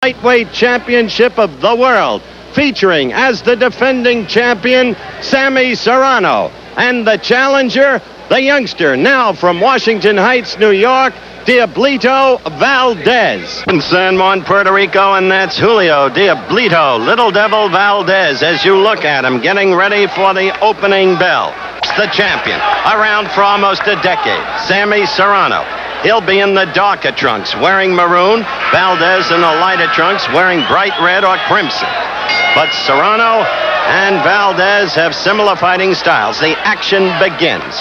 Lightweight Championship of the World, featuring as the defending champion, Sammy Serrano, and the challenger, the youngster, now from Washington Heights, New York, Diablito Valdez. In San Juan, Puerto Rico, and that's Julio Diablito, Little Devil Valdez, as you look at him, getting ready for the opening bell. The champion, around for almost a decade, Sammy Serrano. He'll be in the darker trunks, wearing maroon. Valdez in the lighter trunks, wearing bright red or crimson. But Serrano and Valdez have similar fighting styles. The action begins.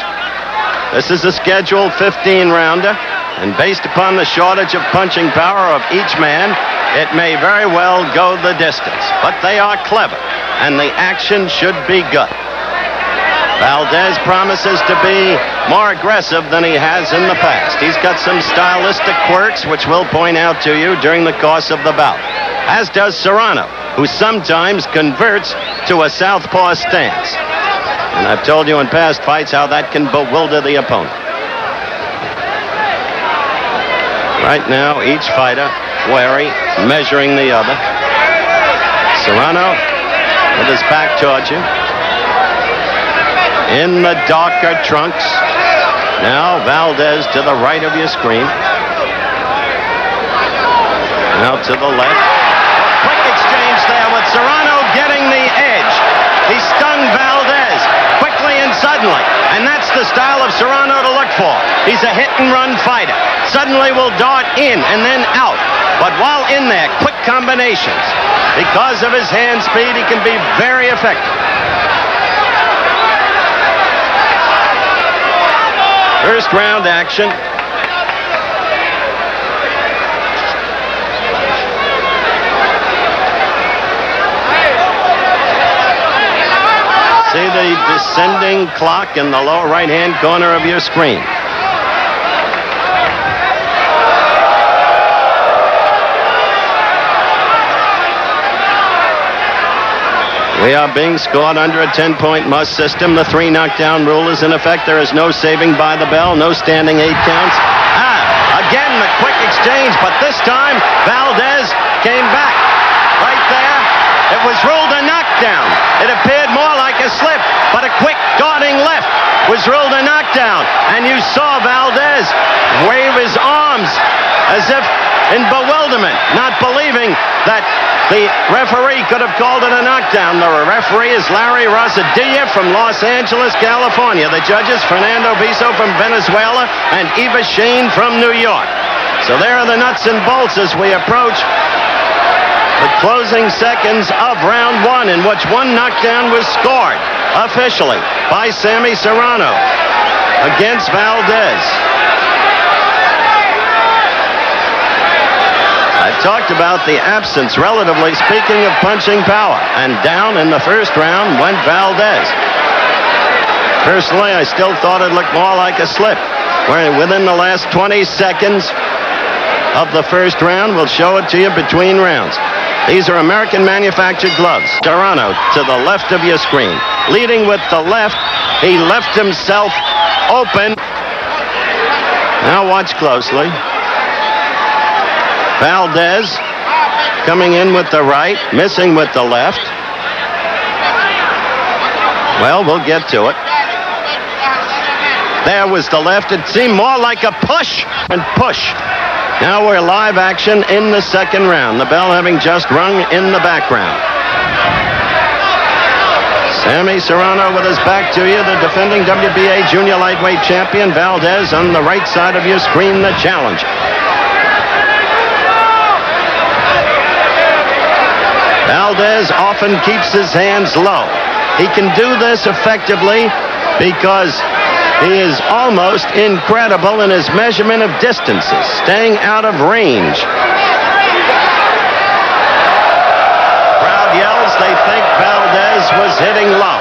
This is a scheduled 15-rounder, and based upon the shortage of punching power of each man, it may very well go the distance. But they are clever, and the action should be good. Valdez promises to be more aggressive than he has in the past. He's got some stylistic quirks which we'll point out to you during the course of the bout, as does Serrano, who sometimes converts to a southpaw stance. And I've told you in past fights how that can bewilder the opponent. Right now, each fighter wary, measuring the other. Serrano with his back towards you. In the darker trunks. Now Valdez to the right of your screen. Now to the left. Quick exchange there with Serrano getting the edge. He stung Valdez quickly and suddenly. And that's the style of Serrano to look for. He's a hit-and-run fighter. Suddenly will dart in and then out. But while in there, quick combinations. Because of his hand speed, he can be very effective. First round action. See the descending clock in the lower right-hand corner of your screen. We are being scored under a 10-point must system. The 3 knockdown rule is in effect. There is no saving by the bell, no standing 8 counts. Again, the quick exchange, but this time Valdez came back. Right there, it was ruled a knockdown. It appeared more like a slip, but a quick darting left was ruled a knockdown. And you saw Valdez wave his arms as if in bewilderment, not believing that the referee could have called it a knockdown. The referee is Larry Rosadilla from Los Angeles, California. The judges, Fernando Viso from Venezuela and Eva Shane from New York. So there are the nuts and bolts as we approach the closing seconds of round 1, in which 1 knockdown was scored officially by Sammy Serrano against Valdez. I've talked about the absence, relatively speaking, of punching power. And down in the first round went Valdez. Personally, I still thought it looked more like a slip. Where within the last 20 seconds of the first round, we'll show it to you between rounds. These are American-manufactured gloves. Serrano to the left of your screen. Leading with the left, he left himself open. Now watch closely. Valdez coming in with the right, missing with the left. Well, we'll get to it. There was the left. It seemed more like a push and push. Now we're live action in the second round. The bell having just rung in the background. Sammy Serrano with his back to you, the defending WBA junior lightweight champion. Valdez on the right side of your screen, the challenger. Valdez often keeps his hands low. He can do this effectively because he is almost incredible in his measurement of distances, staying out of range. Crowd yells they think Valdez was hitting low.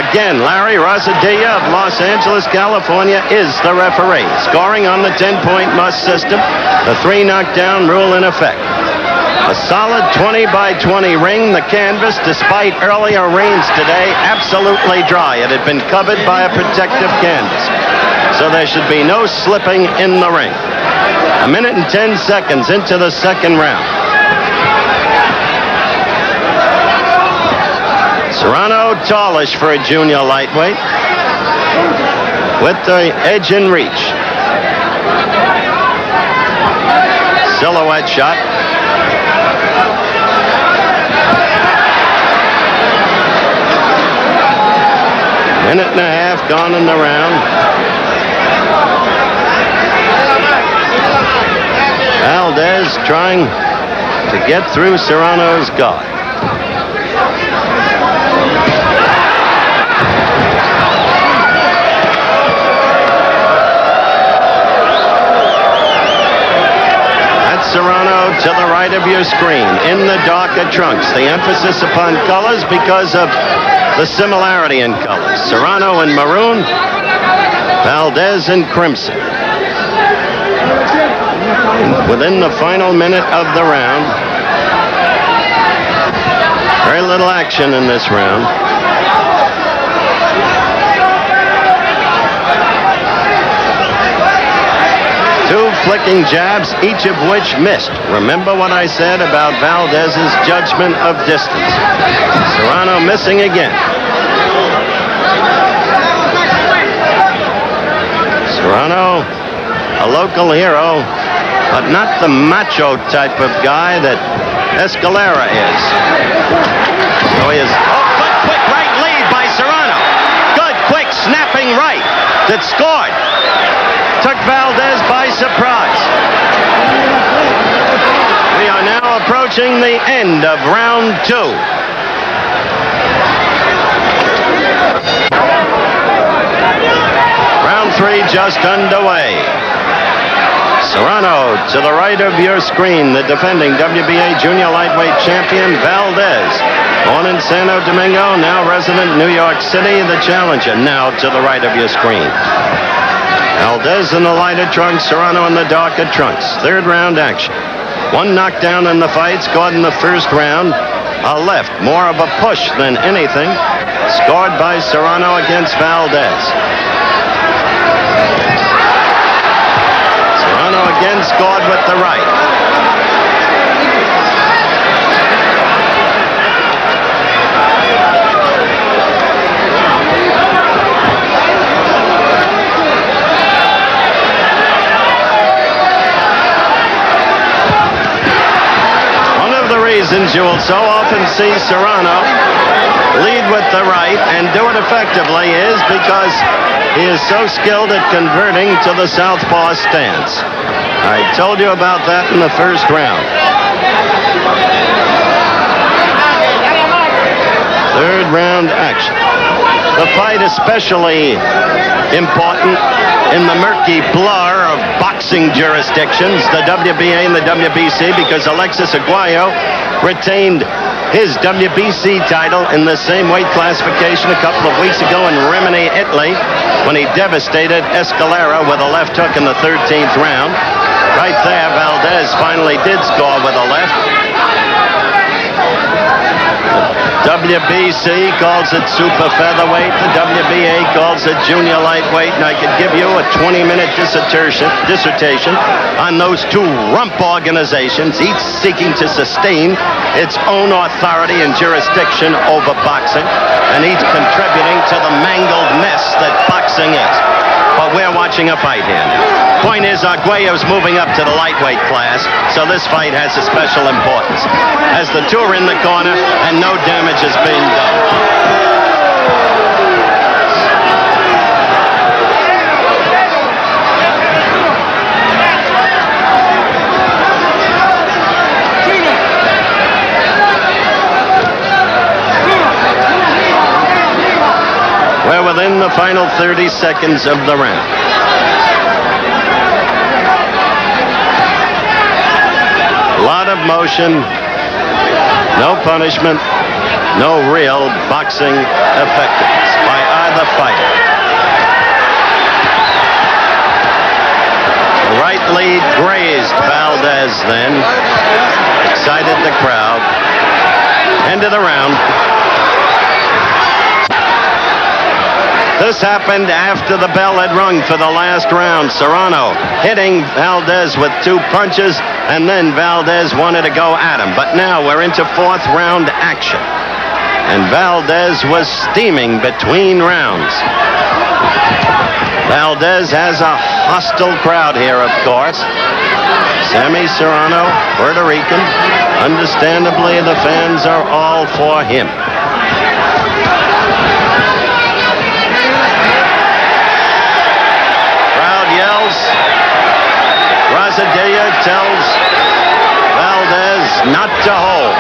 Again, Larry Rosadilla of Los Angeles, California is the referee. Scoring on the 10-point must system, the 3 knockdown rule in effect. A solid 20-by-20 ring. The canvas, despite earlier rains today, absolutely dry. It had been covered by a protective canvas. So there should be no slipping in the ring. A minute and 10 seconds into the second round. tallish for a junior lightweight. With the edge and reach. Silhouette shot. Minute and a half gone in the round. Valdez trying to get through Serrano's guard. That's Serrano to the right of your screen in the darker trunks. The emphasis upon colors because of the similarity in colors. Serrano in maroon, Valdez in crimson. Within the final minute of the round, very little action in this round. Two flicking jabs, each of which missed. Remember what I said about Valdez's judgment of distance. Serrano missing again. Serrano, a local hero, but not the macho type of guy that Escalera is. So he is. Oh, good quick right lead by Serrano. Good quick snapping right that scored. Took Valdez by surprise. We are now approaching the end of round 2. Round 3 just underway. Serrano to the right of your screen, the defending WBA junior lightweight champion Valdez. Born in Santo Domingo, now resident in New York City, the challenger now to the right of your screen. Valdez in the lighter trunks, Serrano in the darker trunks. Third round action. One knockdown in the fight, scored in the first round. A left, more of a push than anything. Scored by Serrano against Valdez. Serrano again scored with the right. Reasons you will so often see Serrano lead with the right and do it effectively is because he is so skilled at converting to the southpaw stance. I told you about that in the first round. Third round action. The fight especially important in the murky blur of boxing jurisdictions, the WBA and the WBC, because Alexis Aguayo retained his WBC title in the same weight classification a couple of weeks ago in Rimini, Italy, when he devastated Escalera with a left hook in the 13th round. Right there, Valdez finally did score with a left. WBC calls it super featherweight. The WBA calls it junior lightweight. And I could give you a 20-minute dissertation on those two rump organizations, each seeking to sustain its own authority and jurisdiction over boxing, and each contributing to the mangled mess that boxing is. But we're watching a fight here now. Point is, Arguello's moving up to the lightweight class, so this fight has a special importance. As the two are in the corner and no damage is being done. We're within the final 30 seconds of the round. A lot of motion, no punishment, no real boxing effectiveness by either fighter. The right lead grazed Valdez then, excited the crowd. End of the round. This happened after the bell had rung for the last round. Serrano hitting Valdez with two punches, and then Valdez wanted to go at him. But now we're into fourth round action. And Valdez was steaming between rounds. Valdez has a hostile crowd here, of course. Sammy Serrano, Puerto Rican. Understandably, the fans are all for him. Crowd yells. Rosadilla tells Valdez not to hold.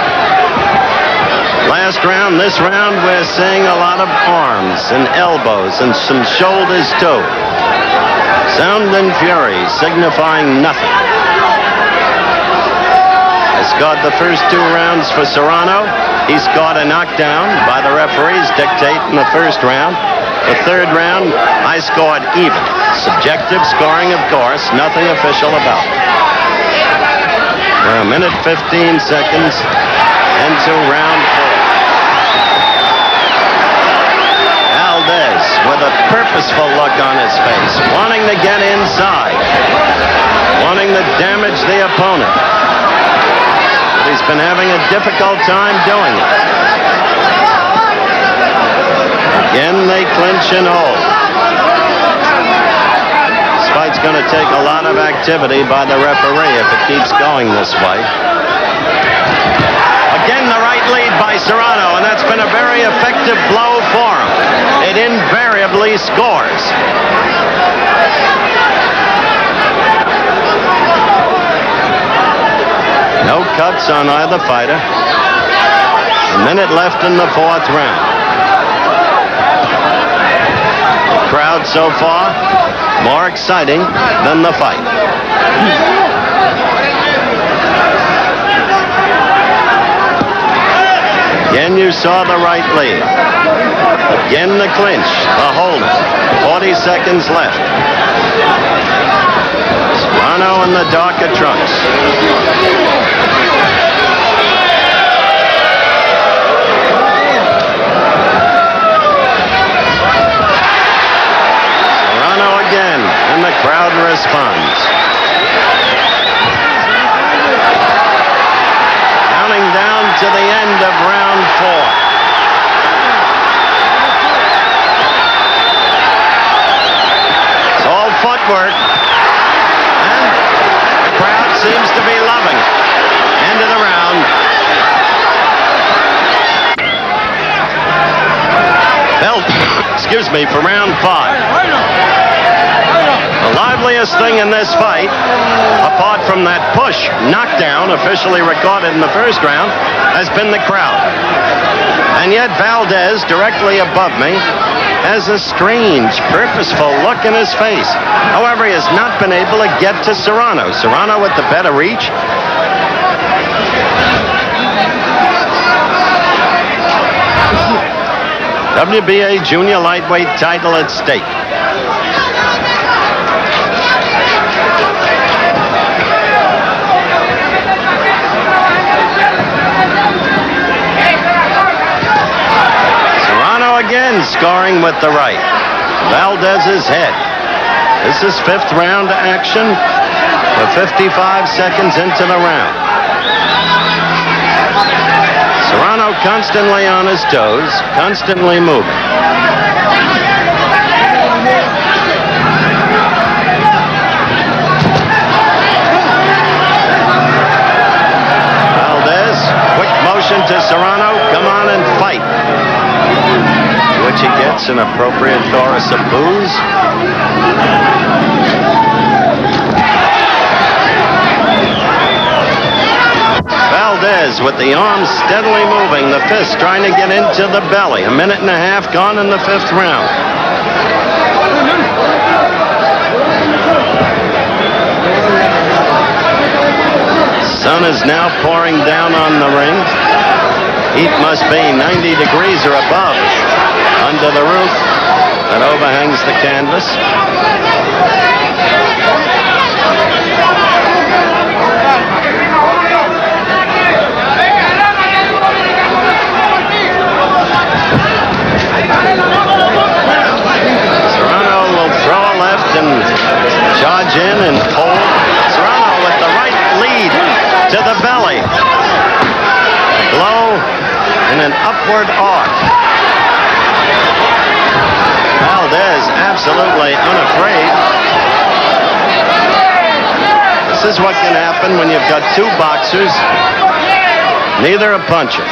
Last round, this round, we're seeing a lot of arms and elbows and some shoulders too. Sound and fury signifying nothing. I scored the first 2 rounds for Serrano. He scored a knockdown by the referee's dictate in the first round. The third round, I scored even. Subjective scoring, of course, nothing official about it. We're a minute 15 seconds into round 4. Valdez with a purposeful look on his face, wanting to get inside, wanting to damage the opponent. But he's been having a difficult time doing it. Again, they clinch and hold. This fight's going to take a lot of activity by the referee if it keeps going this way. Again, the right lead by Serrano, and that's been a very effective blow for him. It invariably scores. No cuts on either fighter. A minute left in the 4th round. The crowd so far, more exciting than the fight. Again, you saw the right lead. Again, the clinch, the holding. 40 seconds left. Serrano in the darker trunks. Serrano again, and the crowd responds. Counting down to the end of round 4. It's all footwork. And the crowd seems to be loving it. End of the round. Excuse me, for round 5. The liveliest thing in this fight, apart from that push knockdown officially recorded in the first round, has been the crowd. And yet Valdez, directly above me, has a strange, purposeful look in his face. However, he has not been able to get to Serrano. Serrano with the better reach. WBA junior lightweight title at stake. Again scoring with the right. Valdez's head. This is 5th round action. We're 55 seconds into the round. Serrano constantly on his toes, constantly moving. Valdez, quick motion to Serrano. Come on and fight. Which he gets an appropriate chorus of boos. Valdez with the arms steadily moving, the fist trying to get into the belly. A minute and a half gone in the 5th round. Sun is now pouring down on the ring. Heat must be 90 degrees or above under the roof that overhangs the canvas. Serrano will throw a left and charge in and hold. Serrano with the right lead to the belly. Blow in an upward arc. Valdez absolutely unafraid. This is what can happen when you've got two boxers, neither a puncher,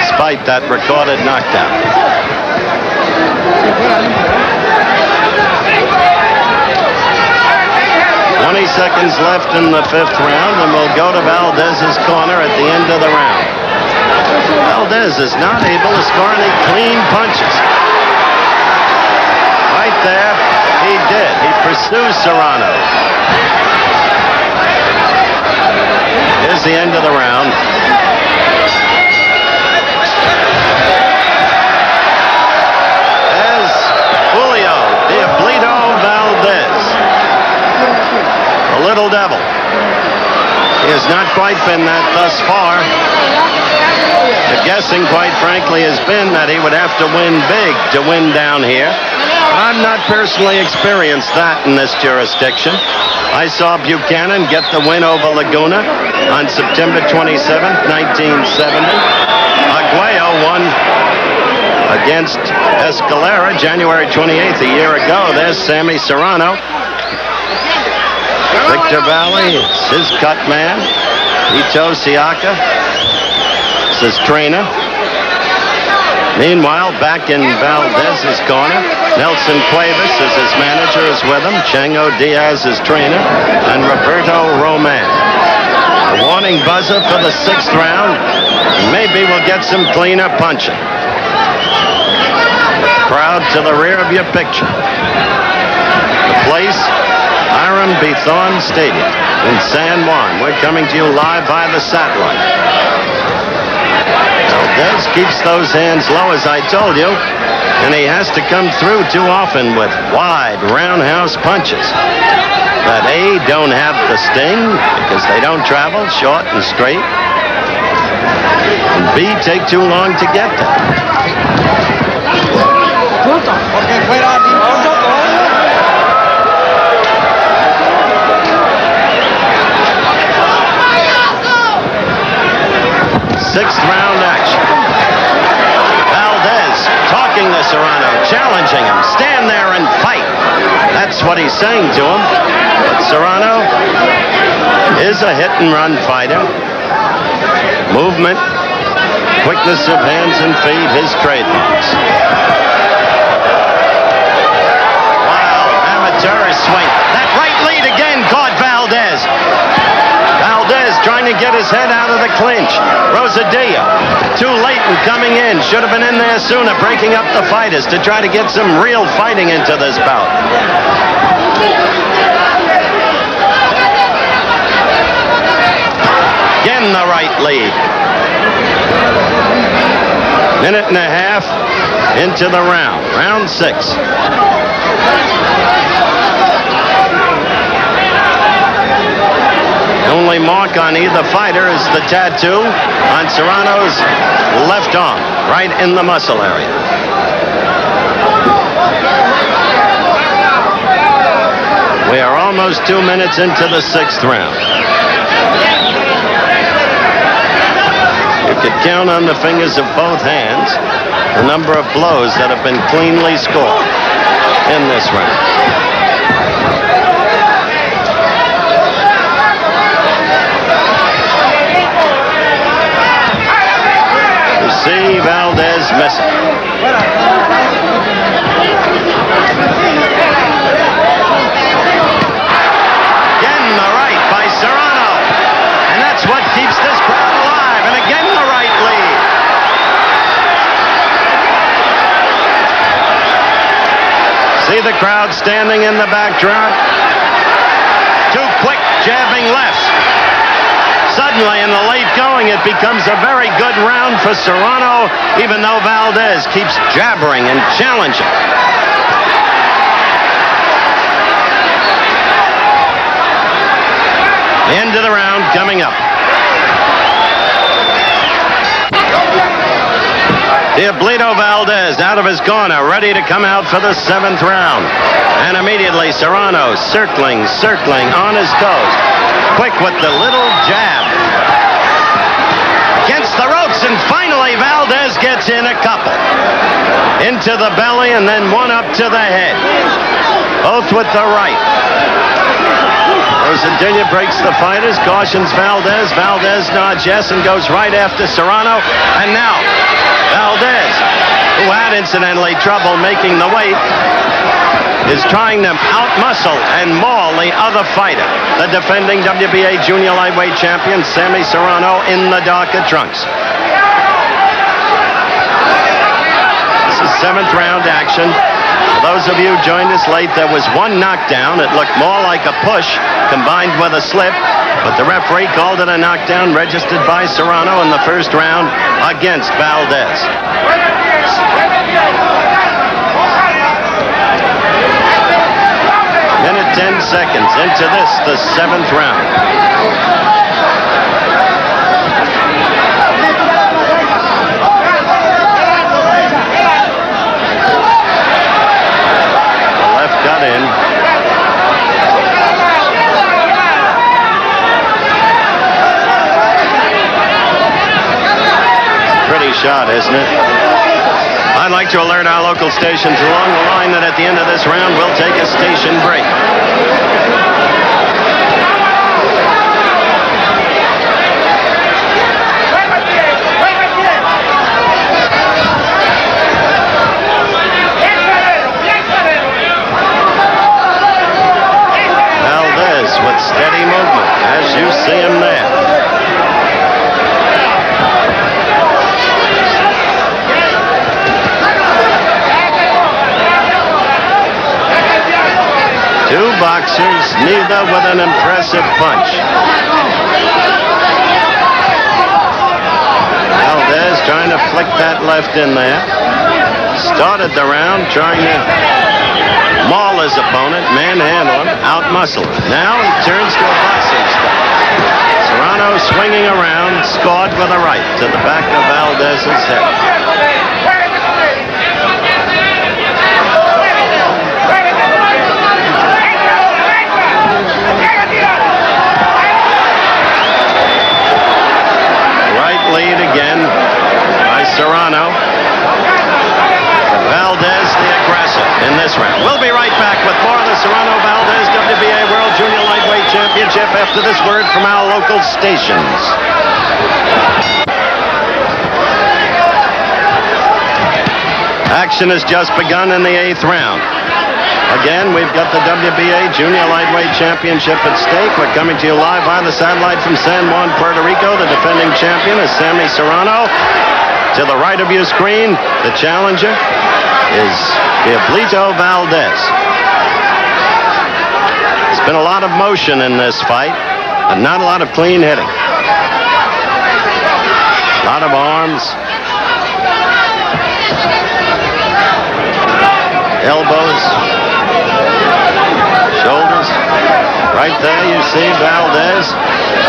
despite that recorded knockdown. 20 seconds left in the fifth round, and we'll go to Valdez's corner at the end of the round. Valdez is not able to score any clean punches. Right there, he did. He pursues Serrano. Here's the end of the round. There's Julio, Diablito Valdez. The Little Devil. He has not quite been that thus far. The guessing, quite frankly, has been that he would have to win big to win down here. I've not personally experienced that in this jurisdiction. I saw Buchanan get the win over Laguna on September 27th, 1970. Aguayo won against Escalera January 28th, a year ago. There's Sammy Serrano. Victor Valley is his cut man. Ito Siaka is his trainer. Meanwhile, back in Valdez's corner, Nelson Cuevas is his manager, is with him. Chango Diaz is trainer, and Roberto Roman. A warning buzzer for the sixth round. Maybe we'll get some cleaner punching. Crowd to the rear of your picture. The place, Hiram B. Thorne Stadium in San Juan. We're coming to you live via the satellite. Valdez keeps those hands low, as I told you, and he has to come through too often with wide roundhouse punches that A, don't have the sting because they don't travel short and straight, and B, take too long to get there. Sixth round action. Valdez talking to Serrano, challenging him. Stand there and fight. That's what he's saying to him. But Serrano is a hit-and-run fighter. Movement, quickness of hands and feet, his trademarks. Wild, amateurish swing. That right lead again caught Valdez. Valdez trying to get his head out of the clinch. Rosadillo, too late in coming in. Should have been in there sooner, breaking up the fighters to try to get some real fighting into this bout. Again, the right lead. Minute and a half into the round. Round six. The only mark on either fighter is the tattoo on Serrano's left arm, right in the muscle area. We are almost 2 minutes into the sixth round. You could count on the fingers of both hands the number of blows that have been cleanly scored in this round. See Valdez missing. Again, the right by Serrano. And that's what keeps this crowd alive. And again, the right lead. See the crowd standing in the backdrop? Too quick, jabbing lefts. Suddenly, in the late going, it becomes a very good round for Serrano, even though Valdez keeps jabbering and challenging. The end of the round coming up. Diablito Valdez out of his corner, ready to come out for the seventh round. And immediately, Serrano circling on his toes. Quick with the little jab. Against the ropes and hits in a couple. Into the belly and then one up to the head. Both with the right. Rosadilla breaks the fighters, cautions Valdez. Valdez nods yes and goes right after Serrano. And now, Valdez, who had incidentally trouble making the weight, is trying to outmuscle and maul the other fighter, the defending WBA junior lightweight champion, Sammy Serrano, in the darker trunks. This is 7th round action. For those of you who joined us late, there was one knockdown. It looked more like a push combined with a slip, but the referee called it a knockdown registered by Serrano in the first round against Valdez. Minute 10 seconds into this, the 7th round. The left got in. Pretty shot, isn't it? I'd like to alert our local stations along the line that at the end of this round, we'll take a station break. Valdez with steady movement, as you see him there. Two boxers, neither with an impressive punch. Valdez trying to flick that left in there. Started the round trying to maul his opponent, manhandle him, outmuscle him. Now he turns to a boxing style. Serrano swinging around, scored with a right to the back of Valdez's head. Lead again by Serrano. Valdez, the aggressor in this round. We'll be right back with more of the Serrano-Valdez WBA World Junior Lightweight Championship after this word from our local stations. Action has just begun in the 8th round. Again, we've got the WBA Junior Lightweight Championship at stake. We're coming to you live on the satellite from San Juan, Puerto Rico. The defending champion is Sammy Serrano. To the right of your screen, the challenger is Diablito Valdez. There's been a lot of motion in this fight, but not a lot of clean hitting. A lot of arms. Elbows. Shoulders. Right there you see Valdez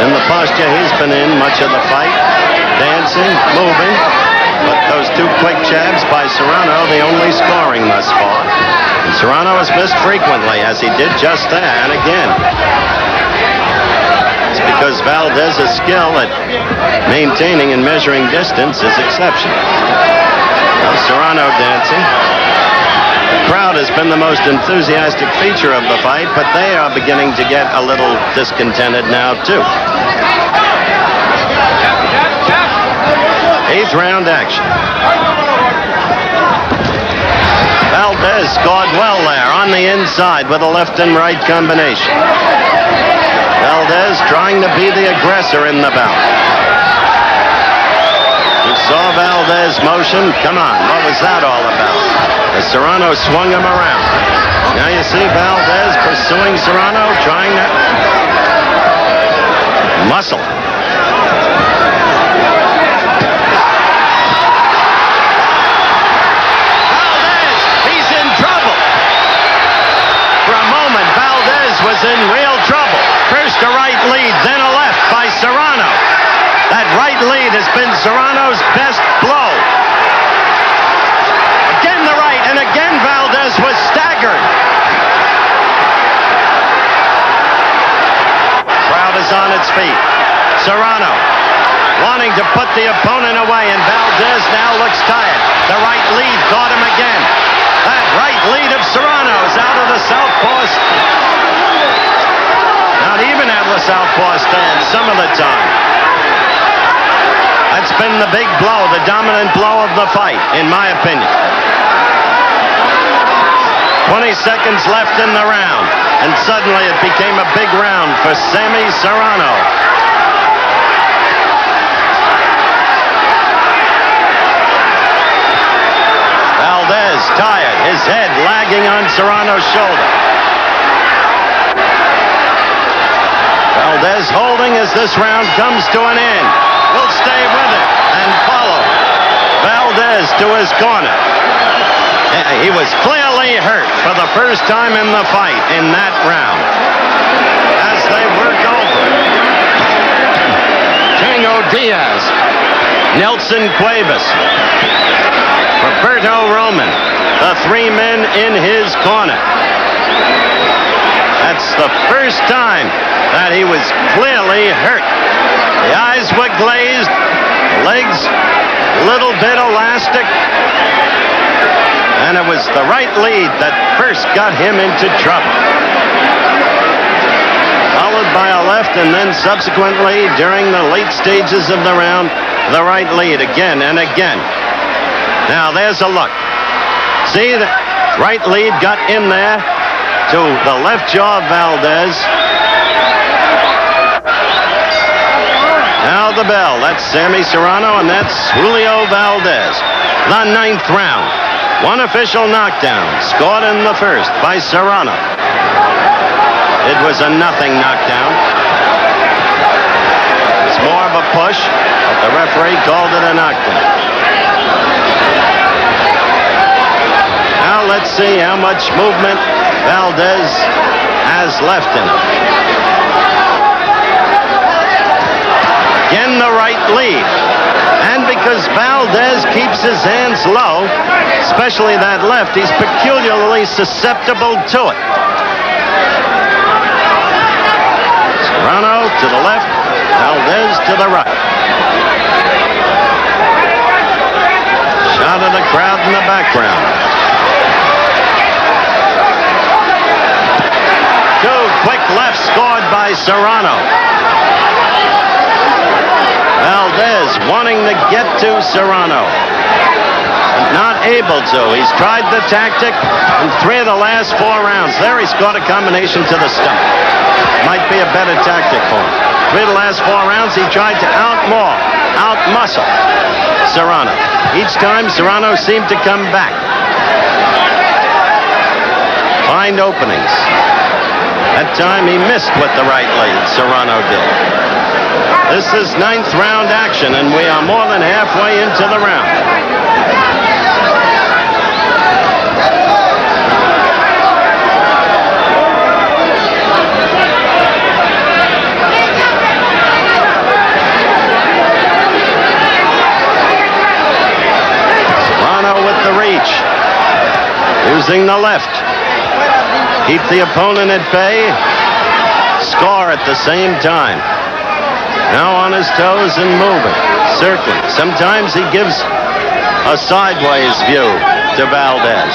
in the posture he's been in much of the fight. Dancing, moving. But those two quick jabs by Serrano, the only scoring thus far. And Serrano has missed frequently, as he did just there. And again, it's because Valdez's skill at maintaining and measuring distance is exceptional. Now Serrano dancing. The crowd has been the most enthusiastic feature of the fight, but they are beginning to get a little discontented now, too. 8th round action. Valdez scored well there on the inside with a left and right combination. Valdez trying to be the aggressor in the bout. You saw Valdez motion. Come on, what was that all about? As Serrano swung him around. Now you see Valdez pursuing Serrano, trying to muscle. Valdez, he's in trouble. For a moment, Valdez was in real trouble. First a right lead, then a left by Serrano. That right lead has been Serrano's best blow. Again the right, and again Valdez was staggered. Crowd is on its feet. Serrano wanting to to put the opponent away, and Valdez now looks tired. The right lead caught him again. That right lead of Serrano's out of the southpaw. Not even out of the southpaw stance some of the time. That's been the big blow, the dominant blow of the fight, in my opinion. 20 seconds left in the round, and suddenly it became a big round for Sammy Serrano. Valdez tired, his head lagging on Serrano's shoulder. Valdez holding as this round comes to an end. Will stay with it and follow Valdez to his corner. He was clearly hurt for the first time in the fight in that round. As they work over Tango Diaz, Nelson Cuevas, Roberto Roman, the three men in his corner. That's the first time that he was clearly hurt. The eyes were glazed, legs a little bit elastic, and it was the right lead that first got him into trouble. Followed by a left, and then subsequently, during the late stages of the round, the right lead again and again. Now there's a look. See, the right lead got in there to the left jaw of Valdez. Now the bell. That's Sammy Serrano, and that's Julio Valdez. The 9th round. One official knockdown, scored in the first by Serrano. It was a nothing knockdown. It's more of a push, but the referee called it a knockdown. Now let's see how much movement Valdez has left in him. Again, the right lead. And because Valdez keeps his hands low, especially that left, he's peculiarly susceptible to it. Serrano to the left, Valdez to the right. Shot of the crowd in the background. Two quick lefts scored by Serrano. Valdez wanting to get to Serrano, but not able to. He's tried the tactic in 3 of the last 4 rounds. There he scored a combination to the stomach. Might be a better tactic for him. 3 of the last 4 rounds he tried to out-muscle Serrano. Each time Serrano seemed to come back. Find openings. That time he missed with the right lead, Serrano did. This is 9th round action, and we are more than halfway into the round. Serrano with the reach, using the left. Keep the opponent at bay, score at the same time. Now on his toes and moving, circling. Sometimes he gives a sideways view to Valdez.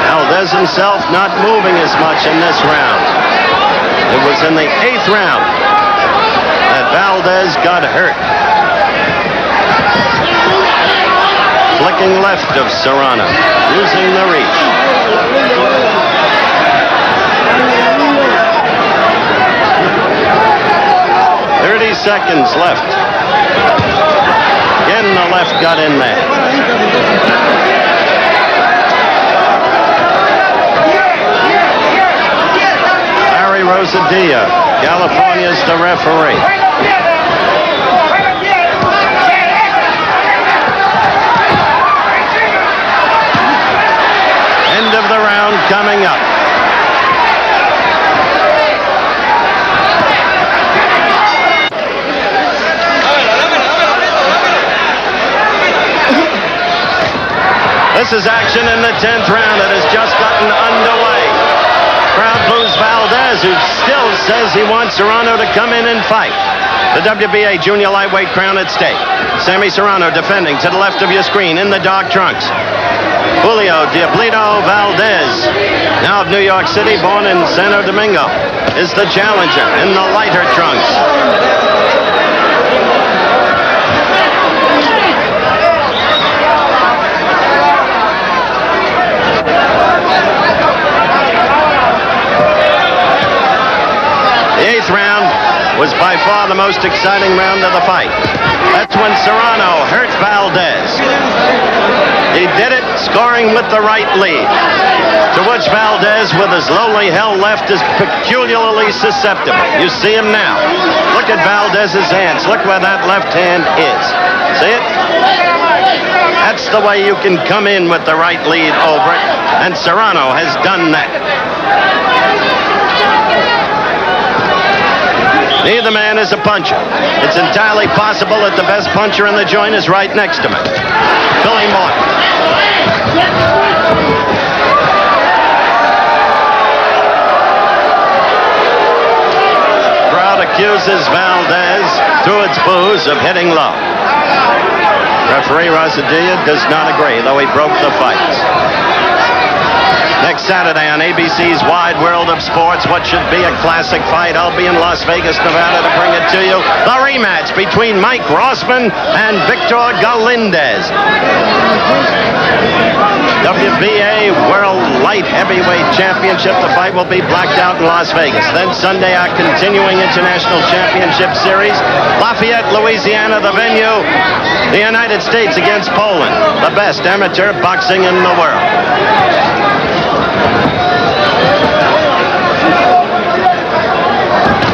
Valdez himself not moving as much in this round. It was in the 8th round that Valdez got hurt. Flicking left of Serrano, using the reach. 30 seconds left. Again, the left got in there. Larry Rosadilla, California's the referee. End of the round coming up. This is action in the 10th round. It has just gotten underway. Crowd boos Valdez, who still says he wants Serrano to come in and fight. The WBA junior lightweight crown at stake. Sammy Serrano defending to the left of your screen in the dark trunks. Julio Diablito Valdez, now of New York City, born in Santo Domingo, is the challenger in the lighter trunks. The 8th round was by far the most exciting round of the fight. That's when Serrano hurt Valdez. He did it scoring with the right lead, to which Valdez, with his lowly held left, is peculiarly susceptible. You see him now. Look at Valdez's hands. Look where that left hand is. See it? That's the way you can come in with the right lead over it, and Serrano has done that. Neither man is a puncher. It's entirely possible that the best puncher in the joint is right next to him. Billy Martin. Crowd accuses Valdez, through its boos, of hitting low. Referee Rosadilla does not agree, though he broke the fights. Next Saturday on ABC's Wide World of Sports, what should be a classic fight. I'll be in Las Vegas, Nevada to bring it to you. The rematch between Mike Rossman and Victor Galindez. WBA World Light Heavyweight Championship. The fight will be blacked out in Las Vegas. Then Sunday, our continuing International Championship Series. Lafayette, Louisiana, the venue. The United States against Poland. The best amateur boxing in the world.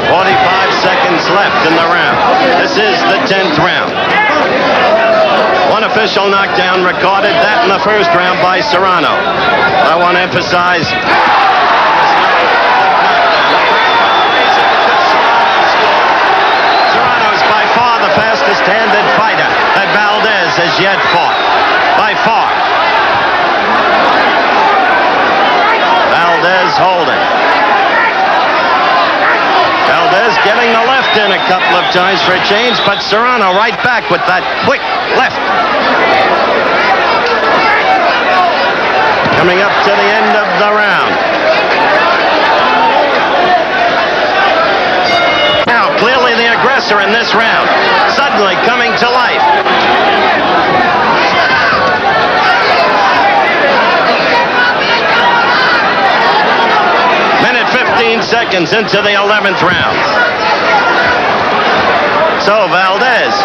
45 seconds left in the round. This is the 10th round. One official knockdown recorded, that in the first round by Serrano. I want to emphasize Serrano is by far the fastest-handed fighter that Valdez has yet fought. By far. Valdez holding. Valdez getting the left in a couple of times for a change, but Serrano right back with that quick left. Coming up to the end of the round. Now clearly the aggressor in this round, suddenly coming to life. Minute 15 seconds into the 11th round. So Valdez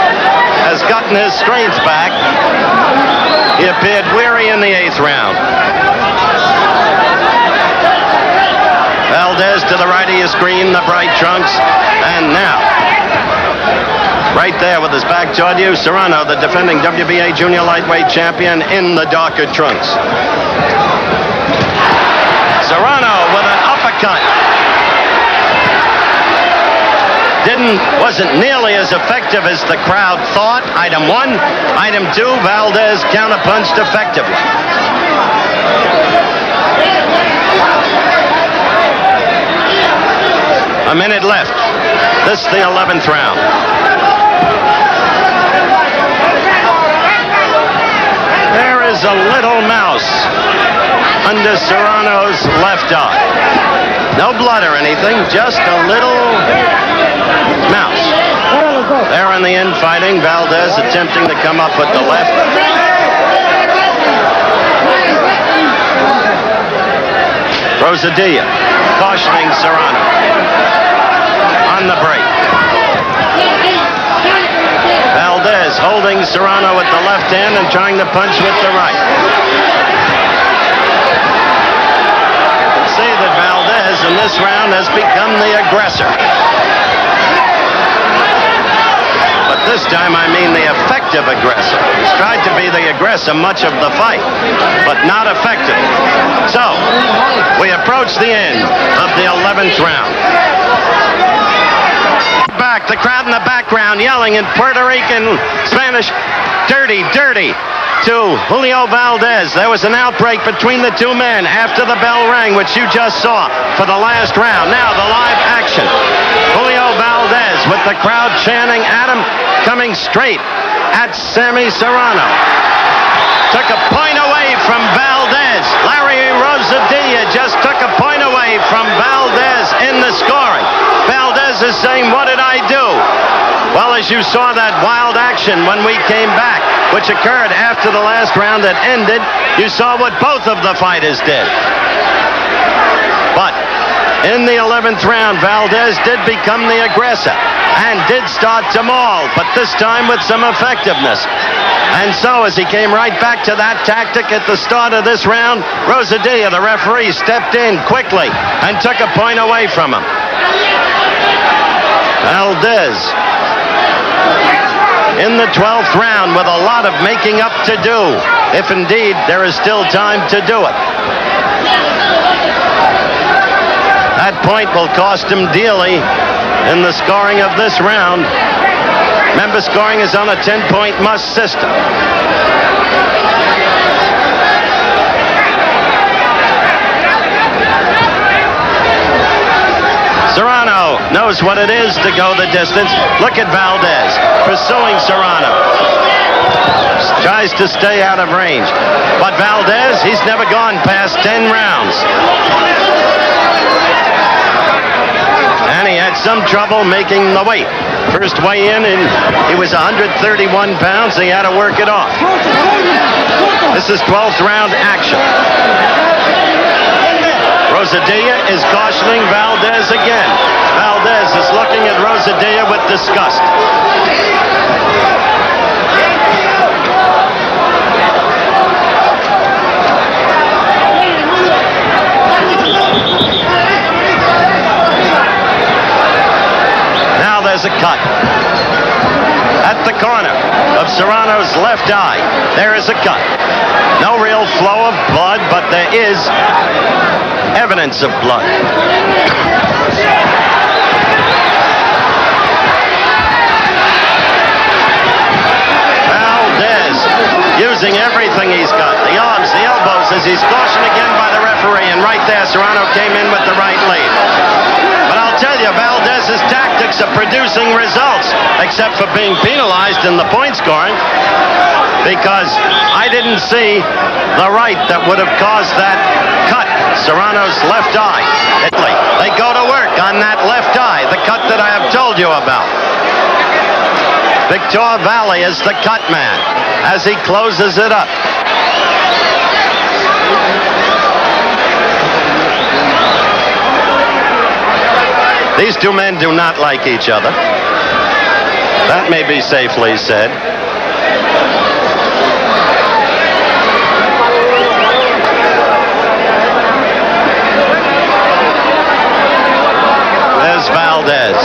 has gotten his strength back. He appeared weary in the 8th round. Valdez to the right of your screen, the bright trunks. And now, right there with his back toward you, Serrano, the defending WBA junior lightweight champion, in the darker trunks. Serrano with an uppercut. Wasn't nearly as effective as the crowd thought. Item 1. Item 2, Valdez counterpunched effectively. A minute left. This is the 11th round. There is a little mouse under Serrano's left eye. No blood or anything, just a little mouse. There in the end fighting, Valdez attempting to come up with the left. Rosadilla cautioning Serrano on the break. Valdez holding Serrano with the left hand and trying to punch with the right. See that Valdez in this round has become the aggressor. But this time I mean the effective aggressor. He's tried to be the aggressor much of the fight, but not effective. So, we approach the end of the 11th round. Back, the crowd in the background yelling in Puerto Rican Spanish, "Dirty, dirty," to Julio Valdez. There was an outbreak between the two men after the bell rang, which you just saw for the last round. Now the live action. Julio Valdez with the crowd chanting at him, coming straight at Sammy Serrano. Took a point away from Valdez. Larry Rosadilla just took a point away from Valdez in the scoring. Valdez is saying, what did I do? Well, as you saw that wild action when we came back, which occurred after the last round that ended, you saw what both of the fighters did. But in the 11th round, Valdez did become the aggressor and did start to maul, but this time with some effectiveness. And so as he came right back to that tactic at the start of this round, Rosadilla, the referee, stepped in quickly and took a point away from him. Valdez in the 12th round with a lot of making up to do, if indeed there is still time to do it. That point will cost him dearly in the scoring of this round. Remember, scoring is on a 10-point must system. Serrano knows what it is to go the distance. Look at Valdez pursuing Serrano. Tries to stay out of range. But Valdez, he's never gone past 10 rounds. And he had some trouble making the weight. First weigh in, and he was 131 pounds. He had to work it off. This is 12th round action. Rosadilla is cautioning Valdez again. Valdez is looking at Rosadilla with disgust. Now there's a cut. At the corner of Serrano's left eye, there is a cut. No real flow of blood, but there is evidence of blood. Valdez using everything he's got, the arms, the elbows, as he's cautioned again by the referee, and right there Serrano came in with the right lead. But I'll tell you, Valdez's tactics are producing results, except for being penalized in the point scoring, because I didn't see the right that would have caused that cut. Serrano's left eye. They go to work on that left eye, the cut that I have told you about. Victor Valley is the cut man as he closes it up. These two men do not like each other. That may be safely said. There's Valdez,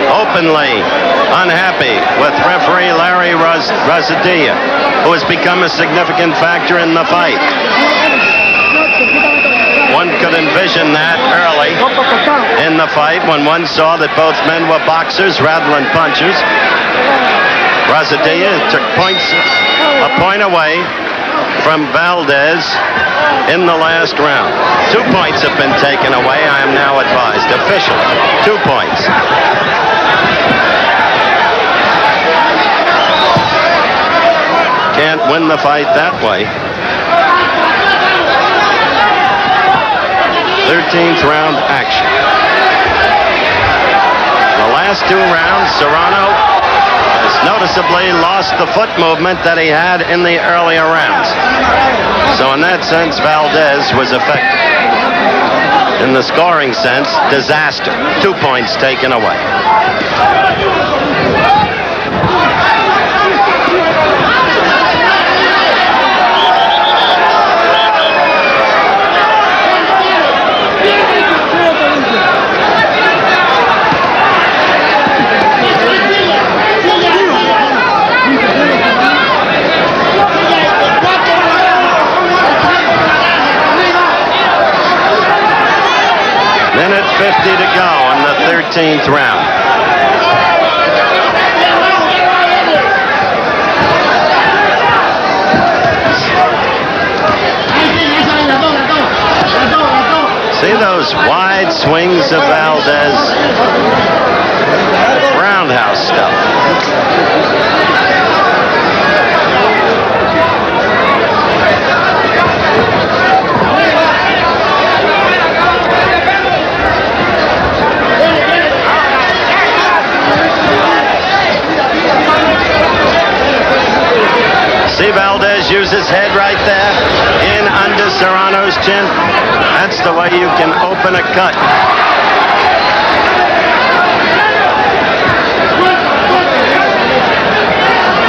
openly unhappy with referee Larry Rosadilla, who has become a significant factor in the fight. One could envision that early in the fight when one saw that both men were boxers rather than punchers. Rosadilla took a point away from Valdez in the last round. 2 points have been taken away, I am now advised. Officially, 2 points. Can't win the fight that way. 13th round action. The last 2 rounds, Serrano has noticeably lost the foot movement that he had in the earlier rounds. So in that sense, Valdez was affected. In the scoring sense, disaster. 2 points taken away. Minute 50 to go in the 13th round. See those wide swings of Valdez? shows his head right there, in under Serrano's chin. That's the way you can open a cut.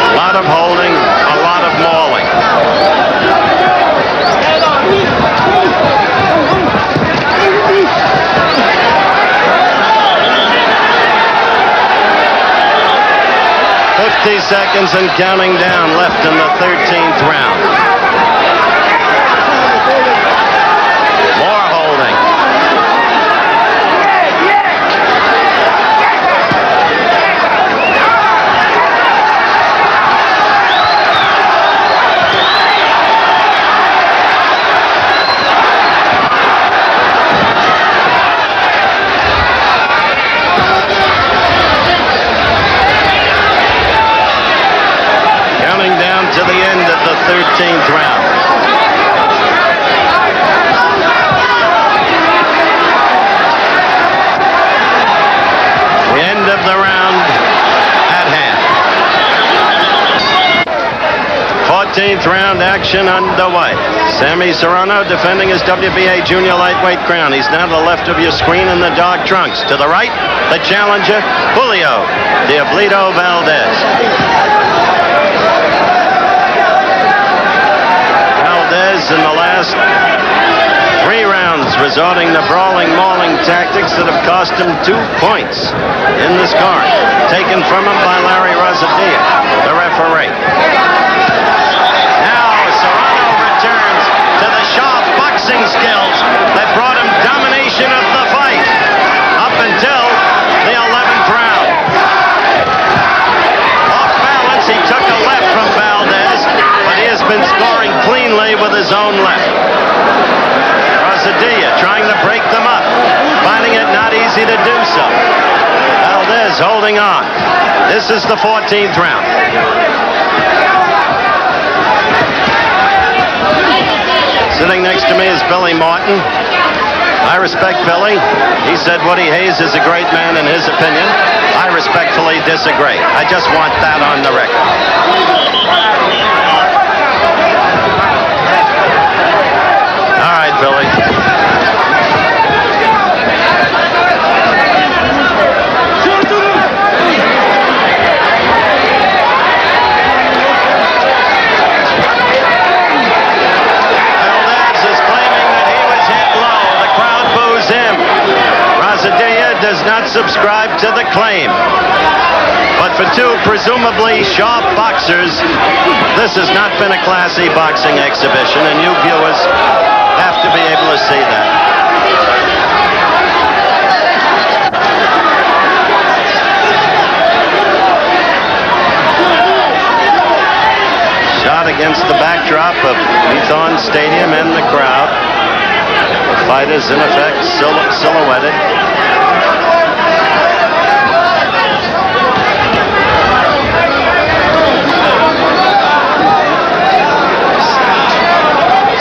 A lot of holding, a lot of mauling. Seconds and counting down left in the 13th round. More holding. To the end of the 13th round. The end of the round at hand. 14th round action underway. Sammy Serrano defending his WBA junior lightweight crown. He's now to the left of your screen in the dark trunks. To the right, the challenger, Julio, Diablito Valdez. In the last 3 rounds, resorting to brawling, mauling tactics that have cost him 2 points in the scoring, taken from him by Larry Rosadilla, the referee. Now Serrano returns to the sharp boxing skills that brought him domination of the fight up until the 11th round. Off balance, he took a left from Valdez, but he has been scoring cleanly with his own left. Rosadilla trying to break them up, finding it not easy to do so. Valdez holding on. This is the 14th round. Sitting next to me is Billy Martin. I respect Billy. He said Woody Hayes is a great man in his opinion. I respectfully disagree. I just want that on the record. All right, Billy. Valdez is claiming that he was hit low. The crowd boos him. Rosadilla does not subscribe to the claim. But for 2 presumably sharp boxers, this has not been a classy boxing exhibition, and you viewers have to be able to see that. Shot against the backdrop of Methon Stadium and the crowd. The fighters, in effect, silhouetted.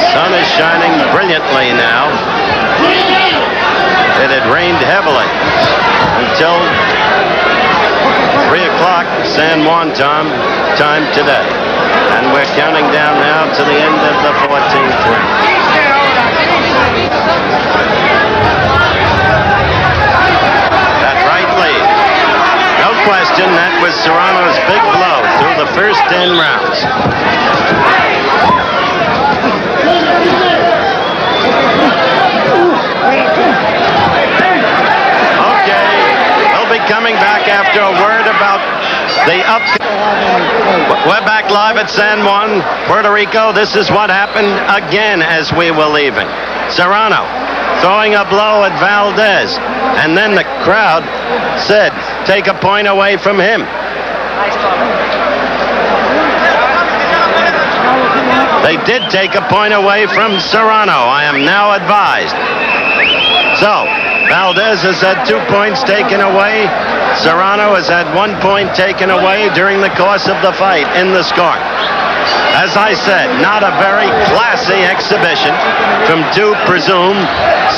Sun is shining brilliantly now. It had rained heavily until 3 o'clock San Juan time today. And we're counting down now to the end of the 14th round. That right lead. No question, that was Serrano's big blow through the first 10 rounds. Okay, we'll be coming back after a word about the We're back live at San Juan, Puerto Rico. This is what happened again as we were leaving. Serrano throwing a blow at Valdez, and then the crowd said, take a point away from him. They did take a point away from Serrano, I am now advised. So, Valdez has had 2 points taken away. Serrano has had 1 point taken away during the course of the fight in the scoring. As I said, not a very classy exhibition from 2 presumed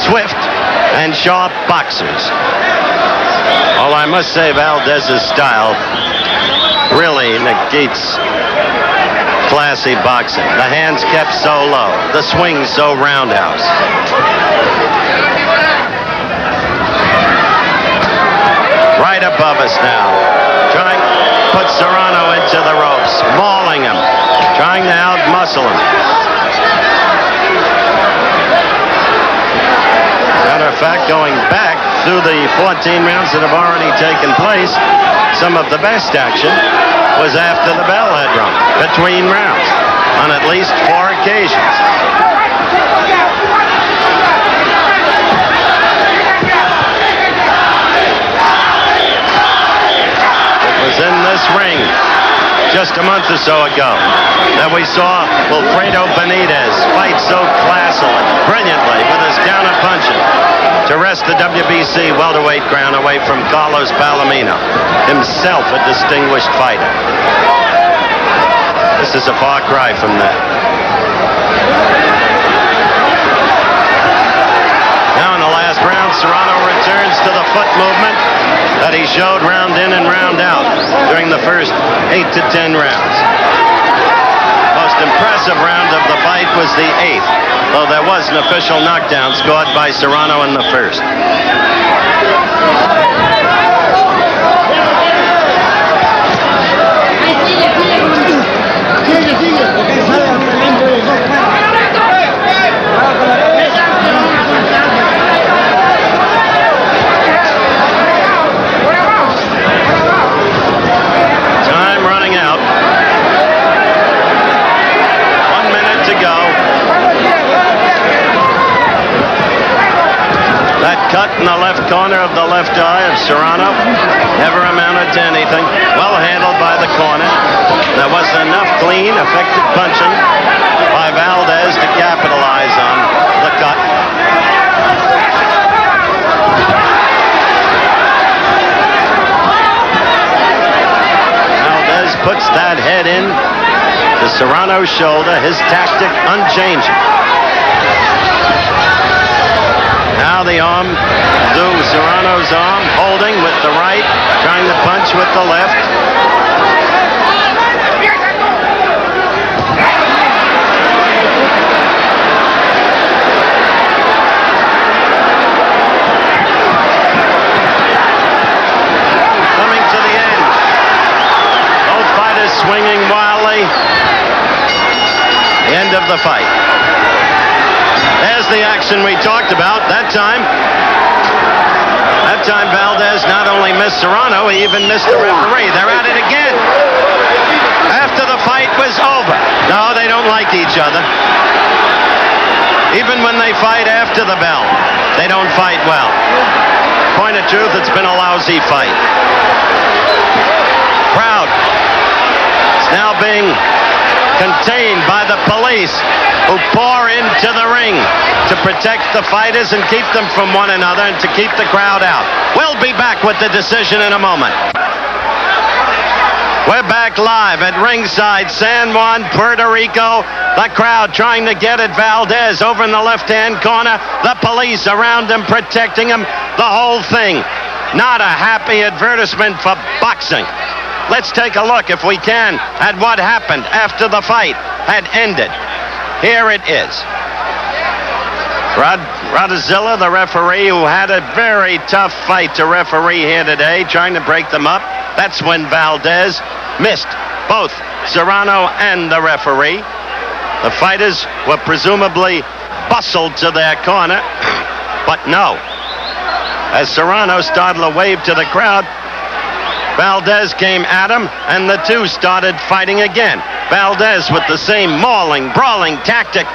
swift and sharp boxers. All I must say, Valdez's style really negates classy boxing. The hands kept so low. The swing so roundhouse. Right above us now. Trying to put Serrano into the ropes. Mauling him. Trying to out-muscle him. Matter of fact, going back through the 14 rounds that have already taken place, some of the best action was after the bell had rung, between rounds, on at least 4 occasions. It was in this ring just a month or so ago that we saw Wilfredo Benitez fight so classily, brilliantly, with his counter punching to wrest the WBC welterweight crown away from Carlos Palomino, himself a distinguished fighter. This is a far cry from that. Now in the last round, Serrano returns to the foot movement that he showed round in and round out during the first 8 to 10 rounds. Most impressive round of the fight was the 8th, though there was an official knockdown scored by Serrano in the first. That cut in the left corner of the left eye of Serrano never amounted to anything. Well handled by the corner. There wasn't enough clean, effective punching by Valdez to capitalize on the cut. Valdez puts that head in to Serrano's shoulder, his tactic unchanging. Now the arm through Serrano's arm, holding with the right, trying to punch with the left. Coming to the end. Both fighters swinging wildly. The end of the fight. There's the action we talked about. That time Valdez not only missed Serrano, he even missed the referee. They're at it again. After the fight was over. No, they don't like each other. Even when they fight after the bell, they don't fight well. Point of truth, it's been a lousy fight. Crowd is now being contained by the police, who pour into the ring to protect the fighters and keep them from one another and to keep the crowd out. We'll be back with the decision in a moment. We're back live at ringside, San Juan, Puerto Rico. The crowd trying to get at Valdez over in the left-hand corner. The police around him, protecting him. The whole thing. Not a happy advertisement for boxing. Let's take a look, if we can, at what happened after the fight had ended. Here it is. Rodazilla, the referee, who had a very tough fight to referee here today, trying to break them up. That's when Valdez missed both Serrano and the referee. The fighters were presumably bustled to their corner, but no. As Serrano started to wave to the crowd, Valdez came at him, and the two started fighting again. Valdez with the same mauling, brawling tactic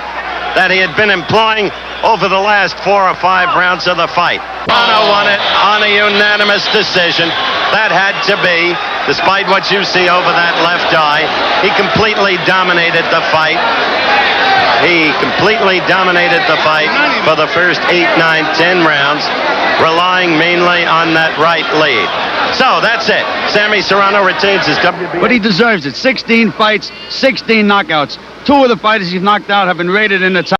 that he had been employing over the last 4 or 5 rounds of the fight. Serrano won it on a unanimous decision. That had to be, despite what you see over that left eye. He completely dominated the fight. He completely dominated the fight for the first 8, 9, 10 rounds, relying mainly on that right lead. So that's it. Sammy Serrano retains his WBC. But he deserves it. 16 fights, 16 knockouts. 2 of the fighters he's knocked out have been rated in the top